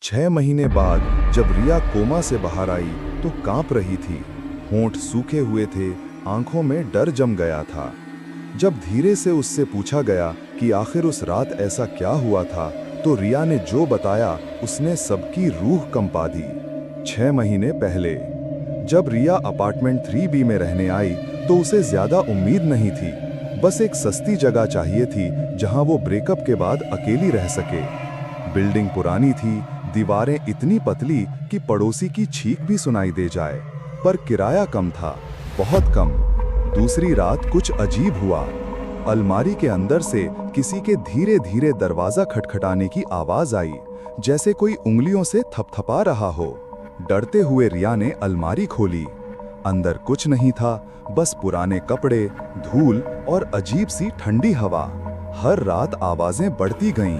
6 महीने बाद जब रिया कोमा से बाहर आई तो कांप रही थी। होंठ सूखे हुए थे, आंखों में डर जम गया था। जब धीरे से उससे पूछा गया कि आखिर उस रात ऐसा क्या हुआ था, तो रिया ने जो बताया उसने सबकी रूह कंपा दी। 6 महीने पहले जब रिया अपार्टमेंट 3B में रहने आई तो उसे ज्यादा उम्मीद नहीं थी। बस एक सस्ती जगह चाहिए थी जहां वो ब्रेकअप के बाद अकेली रह सके। बिल्डिंग पुरानी थी, दीवारें इतनी पतली कि पड़ोसी की छींक भी सुनाई दे जाए, पर किराया कम था, बहुत कम। दूसरी रात कुछ अजीब हुआ। अलमारी के अंदर से किसी के धीरे धीरे दरवाजा खटखटाने की आवाज आई, जैसे कोई उंगलियों से थपथपा रहा हो। डरते हुए रिया ने अलमारी खोली। अंदर कुछ नहीं था, बस पुराने कपड़े, धूल और अजीब सी ठंडी हवा। हर रात आवाजें बढ़ती गईं।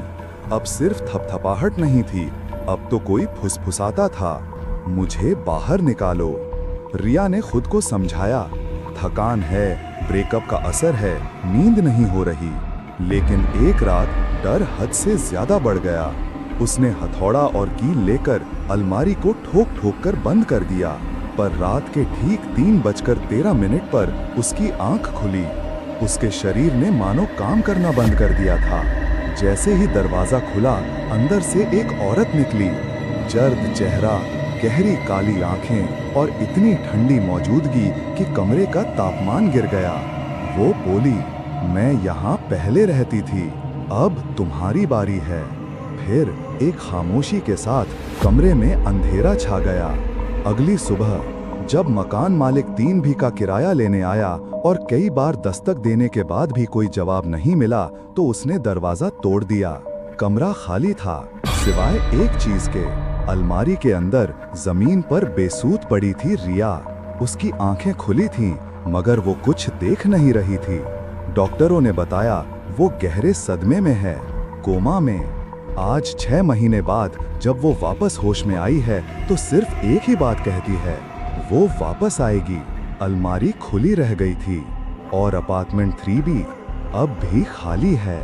अब सिर्फ थपथपाहट नहीं थी, अब तो कोई फुसफुसाता था, मुझे बाहर निकालो। रिया ने खुद को समझाया, थकान है, ब्रेकअप का असर है, नींद नहीं हो रही। लेकिन एक रात डर हद से ज्यादा बढ़ गया। उसने हथौड़ा और कील लेकर अलमारी को ठोक ठोक कर बंद कर दिया, पर रात के ठीक 3:13 पर उसकी आंख खुली। उसके शरीर ने मानो काम करना बंद कर दिया था। जैसे ही दरवाजा खुला, अंदर से एक औरत निकली। जर्द चेहरा, गहरी काली आंखें और इतनी ठंडी मौजूदगी कि कमरे का तापमान गिर गया। वो बोली, मैं यहाँ पहले रहती थी, अब तुम्हारी बारी है। फिर एक खामोशी के साथ कमरे में अंधेरा छा गया। अगली सुबह जब मकान मालिक 3B का किराया लेने आया और कई बार दस्तक देने के बाद भी कोई जवाब नहीं मिला, तो उसने दरवाजा तोड़ दिया। कमरा खाली था, सिवाय एक चीज के। अलमारी के अंदर जमीन पर बेसूध पड़ी थी रिया। उसकी आंखें खुली थीं, मगर वो कुछ देख नहीं रही थी। डॉक्टरों ने बताया वो गहरे सदमे में है, कोमा में। आज 6 महीने बाद जब वो वापस होश में आई है तो सिर्फ एक ही बात कहती है, वो वापस आएगी। अलमारी खुली रह गई थी और अपार्टमेंट 3B अब भी खाली है।